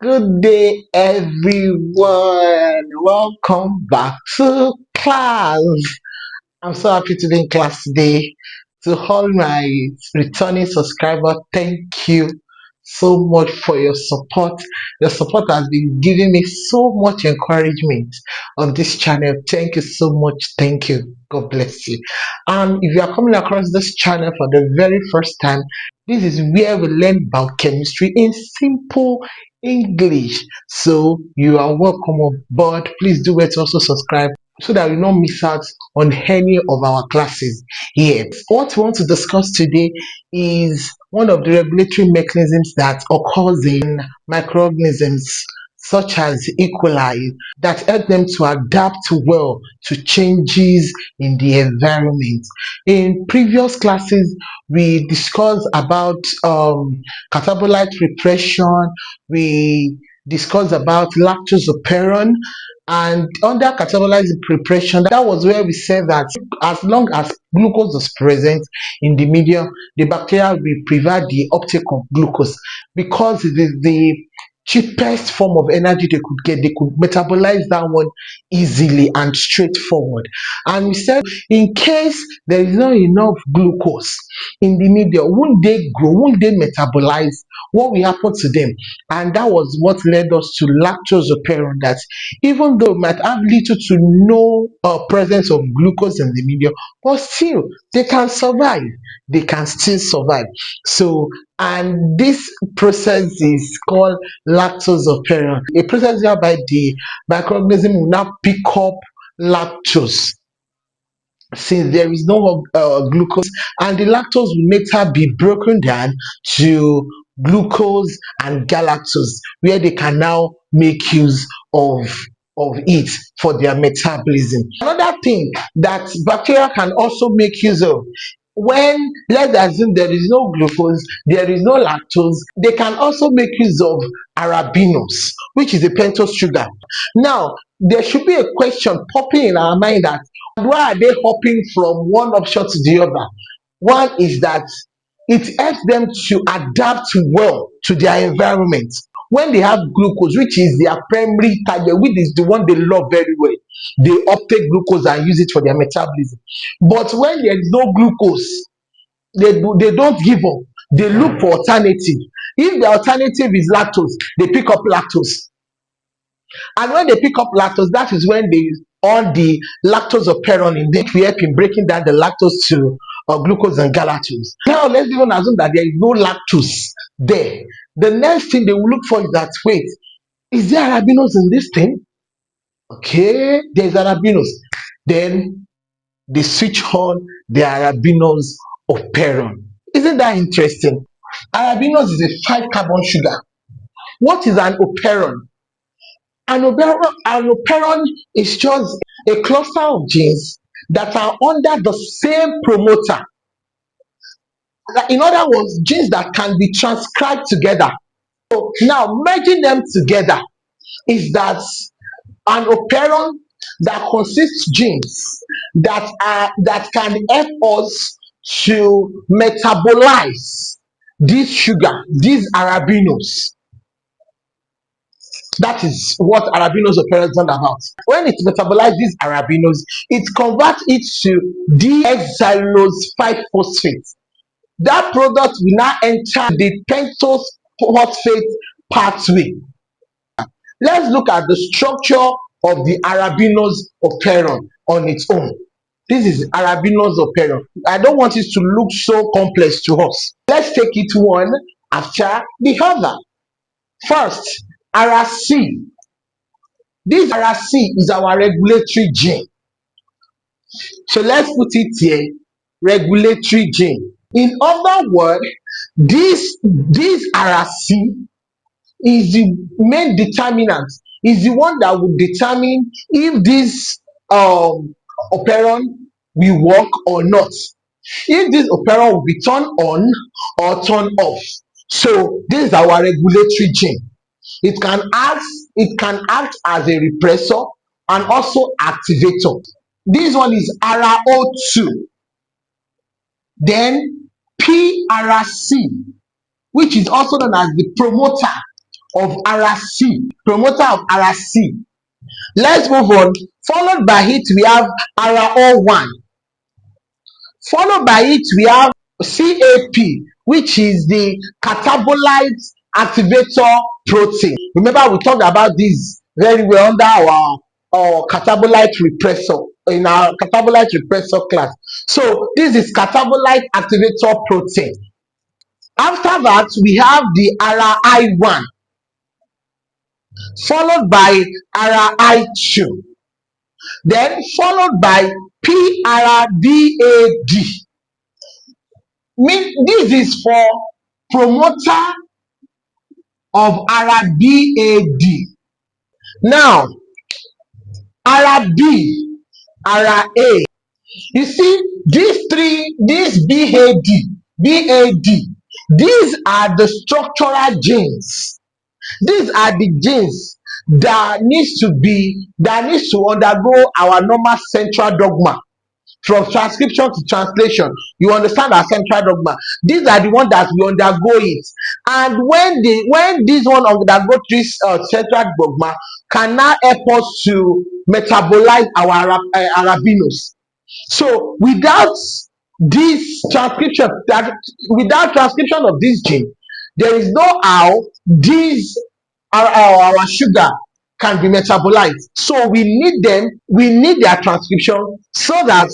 Good day, everyone. Welcome back to class. I'm so happy to be in class today. To all my returning subscribers, thank you so much for your support. Your support has been giving me so much encouragement on this channel. Thank you so much. Thank you. God bless you. And if you are coming across this channel for the very first time, this is where we learn biochemistry in simple English. So you are welcome on board. Please do it to also subscribe so that you don't miss out on any of our classes here. What we want to discuss today is one of the regulatory mechanisms that occurs in microorganisms such as E. coli that help them to adapt well to changes in the environment. In previous classes, we discussed about catabolite repression, we discussed about lactose operon, and under catabolite repression, that was where we said that as long as glucose is present in the medium, the bacteria will prevent the uptake of glucose because it is the cheapest form of energy they could get. They could metabolize that one easily and straightforward. And we said in case there is not enough glucose in the medium, won't they grow, won't they metabolize, what will happen to them? And that was what led us to lactose operon, that even though it might have little to no presence of glucose in the medium, but still they can survive, they can still survive. So, and this process is called lactose operon, a process whereby the microorganism will now pick up lactose since there is no glucose, and the lactose will later be broken down to glucose and galactose, where they can now make use of it for their metabolism. Another thing that bacteria can also make use of, when let's assume there is no glucose, there is no lactose, they can also make use of arabinose, which is a pentose sugar. Now there should be a question popping in our mind, that why are they hopping from one option to the other? One is that it helps them to adapt well to their environment. When they have glucose, which is their primary target, which is the one they love very well, they uptake glucose and use it for their metabolism. But when there is no glucose, they don't give up. They look for alternative. If the alternative is lactose, they pick up lactose. And when they pick up lactose, that is when they on the lactose operon in which we help in breaking down the lactose to glucose and galactose. Now let's even assume that there is no lactose there. The next thing they will look for is that, wait, is there arabinose in this thing? Okay, there's arabinose. Then they switch on the Arabinose Operon. Isn't that interesting? Arabinose is a 5 carbon sugar. What is an operon? An operon is just a cluster of genes that are under the same promoter. In other words, genes that can be transcribed together. So now merging them together is that an operon that consists genes that can help us to metabolize this sugar, this arabinose. That is what arabinose operon is all about. When it metabolizes this arabinose, it converts it to D-xylulose 5-phosphate. That product will now enter the pentose phosphate pathway. Let's look at the structure of the Arabinose operon on its own. This is Arabinose operon. I don't want it to look so complex to us. Let's take it one after the other. First, Ara-C. This Ara-C is our regulatory gene. So let's put it here, regulatory gene. In other words, this Ara-C is the main determinant, is the one that will determine if this operon will work or not, if this operon will be turned on or turned off. So this is our regulatory gene. It can act as a repressor and also activator. This one is RaO2. Then PRC, which is also known as the promoter of RC, promoter of RC. Let's move on. Followed by it, we have RO1. Followed by it, we have CAP, which is the catabolite activator protein. Remember, we talked about this very well under our catabolite repressor, in our catabolite repressor class. So this is catabolite activator protein. After that, we have the RI1, followed by RI2, then followed by PRBAD. This is for promoter of RBAD. Now, RB, RA. You see, these three, this BAD, these are the structural genes. These are the genes that needs to undergo our normal central dogma. From transcription to translation, you understand our central dogma. These are the ones that we undergo it, and when this one undergo this central dogma, can now help us to metabolize our arabinose. So without this transcription, without transcription of this gene, there is no how these our sugar can be metabolized. So we need them, we need their transcription so that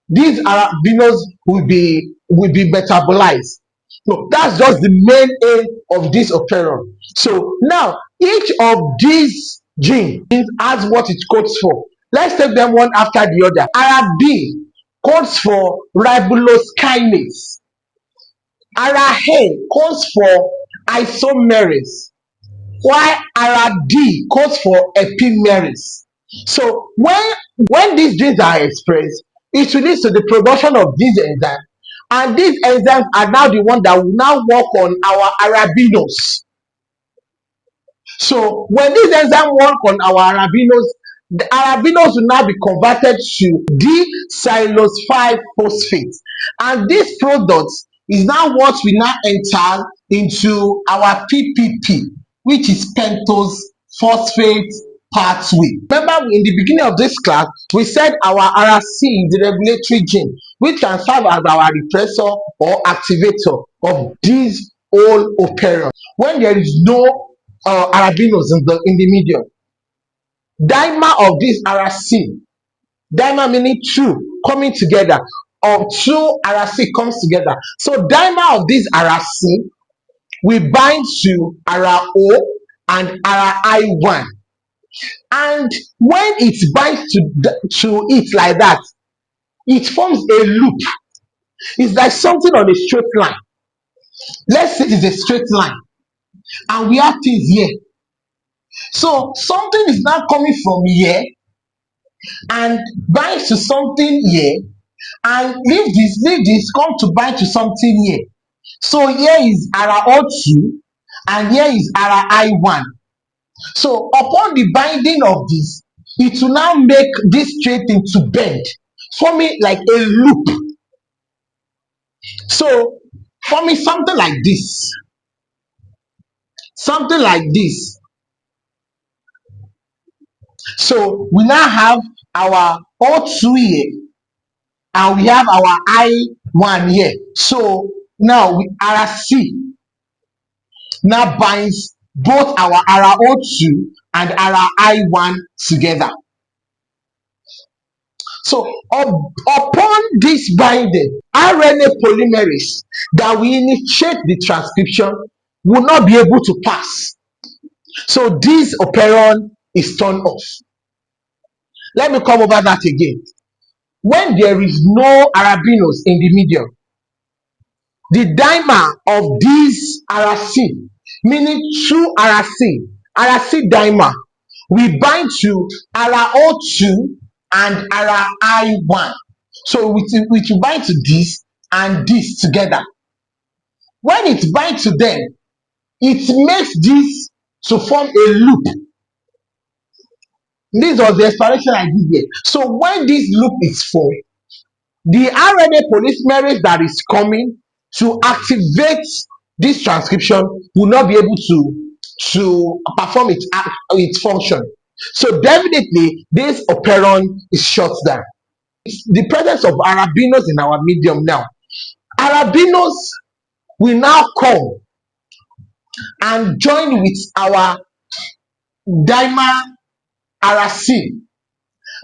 these arabinose will be metabolized. So that's just the main aim of this operon. So now each of these genes has what it codes for. Let's take them one after the other. RB codes for ribulose kinase. RA codes for isomerase, while RD codes for epimerase. So when these genes are expressed, it will lead to the production of these enzymes, and these enzymes are now the ones that will now work on our arabinose. So when these enzymes work on our arabinose, the arabinose will now be converted to D-xylose 5-phosphate, and this product is now what we now enter into our PPP, which is pentose phosphate pathway. Remember, in the beginning of this class, we said our RC is the regulatory gene, which can serve as our repressor or activator of this whole operon. When there is no arabinose in the medium, dimer of this RC, dimer meaning two coming together, or two RC comes together. So dimer of this RC will bind to RO and RI1. And when it binds to it like that, it forms a loop. It's like something on a straight line. Let's say it's a straight line, and we have things here. So something is now coming from here and binds to something here, and leave this, come to bind to something here. So here is RO2 and here is RI1. So upon the binding of this, it will now make this straight thing to bend, forming like a loop. So forming something like this. Something like this. So we now have our O2 here, and we have our I1 here. So now RC now binds both our RO2 and RI1 together. So upon this binding, RNA polymerase that will initiate the transcription will not be able to pass. So this operon is turned off. Let me come over that again. When there is no arabinose in the medium, the dimer of this RC, meaning two RC dimer, will bind to RO2 and RI1. So it will bind to this and this together. When it binds to them, it makes this to form a loop. This was the explanation I did here. So when this loop is formed, the RNA polymerase that is coming to activate this transcription will not be able to to perform its function. So definitely this operon is shut down. It's the presence of arabinose in our medium now. Arabinose will now come and join with our dimer aracid.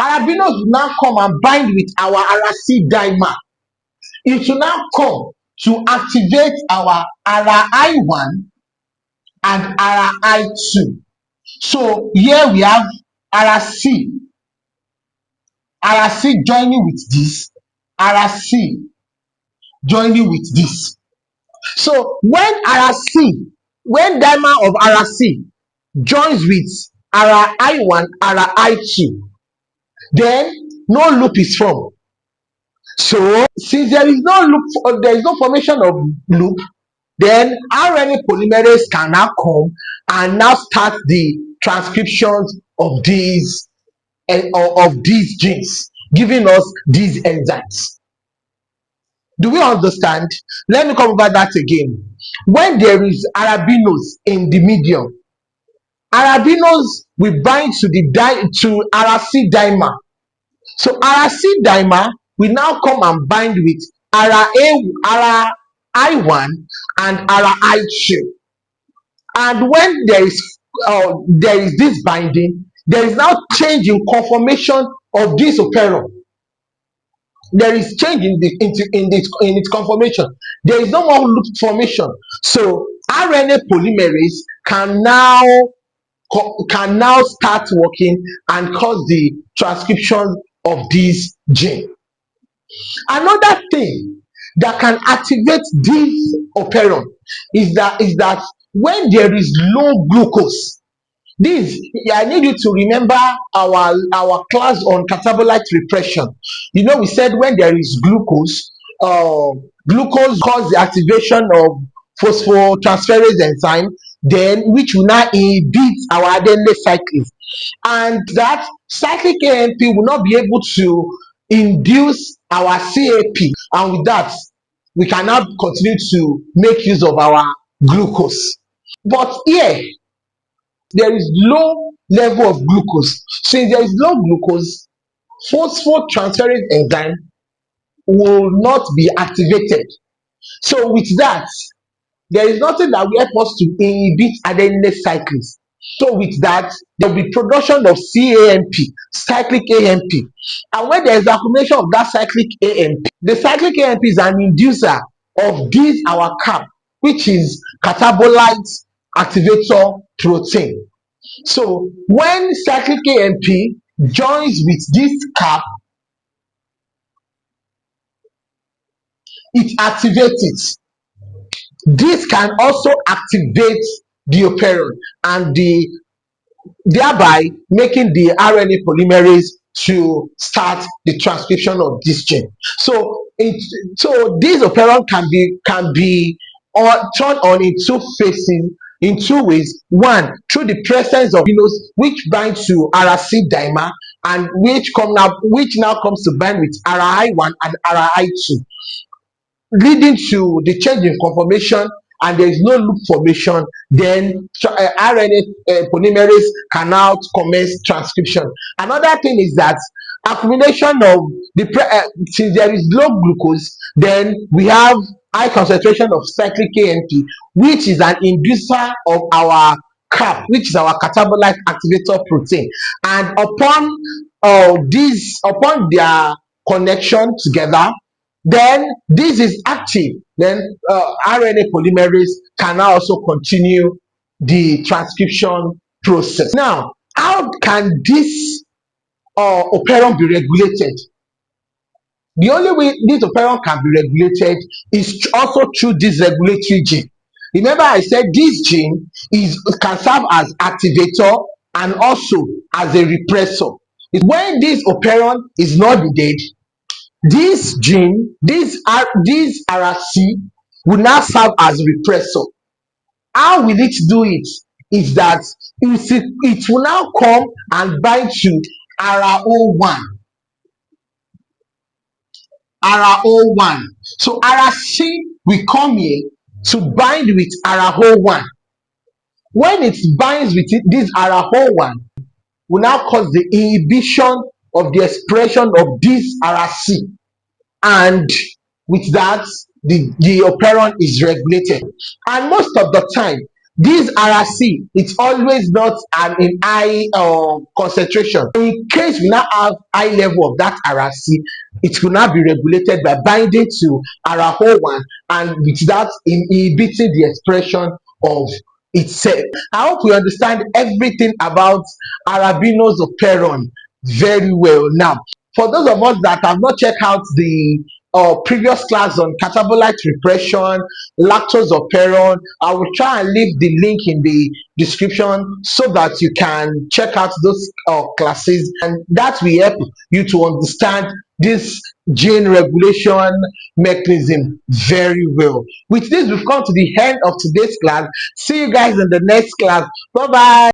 Arabinose will now come and bind with our aracid dimer. It will now come to activate our RI1 and RI2. So here we have aracid, aracid joining with this, aracid joining with this. So when dimer of aracid joins with RI1, RI2, then no loop is formed. So since there is no loop, there is no formation of loop, then RNA polymerase can now come and now start the transcriptions of these genes, giving us these enzymes. Do we understand? Let me come over that again. When there is arabinose in the medium, arabinose will bind to aracid dimer. So aracid dimer will now come and bind with RI1 and RI2. And when there is this binding, there is now change in conformation of this operon. There is change in its conformation. There is no more loop formation. So RNA polymerase can now start working and cause the transcription of this gene. Another thing that can activate this operon is that when there is low glucose, this, I need you to remember our class on catabolite repression. You know, we said when there is glucose, glucose cause the activation of phosphotransferase enzyme, then which will now inhibit our adenylate cyclase, and that cyclic AMP will not be able to induce our CAP, and with that we can now continue to make use of our glucose. But here there is low level of glucose. Since there is low glucose, phosphotransferase enzyme will not be activated. So with that, there is nothing that will help us to inhibit adenylate cyclase. So with that, there will be production of CAMP, cyclic AMP. And when there is accumulation of that cyclic AMP, the cyclic AMP is an inducer of this our CAP, which is catabolite activator protein. So when cyclic AMP joins with this CAP, it activates it. This can also activate the operon and thereby making the RNA polymerase to start the transcription of this gene. So this operon can be turned on in two ways. One, through the presence of arabinose, which binds to aracid dimer and which now comes to bind with RI1 and RI2, leading to the change in conformation, and there is no loop formation. Then RNA polymerase can now commence transcription. Another thing is that accumulation of since there is low glucose, then we have high concentration of cyclic AMP, which is an inducer of our CAP, which is our catabolite activator protein. And upon their connection together, then this is active. Then RNA polymerase can now also continue the transcription process. Now, how can this operon be regulated? The only way this operon can be regulated is also through this regulatory gene. Remember, I said this gene can serve as activator and also as a repressor. When this operon is not needed, this gene, this RC, will now serve as repressor. How will it do it? Is that it will now come and bind to RO1. RO1. So RC will come here to bind with RO1. When it binds with it, this Ara1 will now cause the inhibition of the expression of this RC, and with that the operon is regulated. And most of the time this RC, it's always not in high concentration. In case we now have high level of that RC, it will now be regulated by binding to RHO1, and with that inhibiting the expression of itself. I hope we understand everything about Arabinose Operon very well. Now, for those of us that have not checked out the previous class on Catabolite Repression, Lactose Operon, I will try and leave the link in the description so that you can check out those classes, and that will help you to understand this gene regulation mechanism very well. With this, we've come to the end of today's class. See you guys in the next class. Bye bye.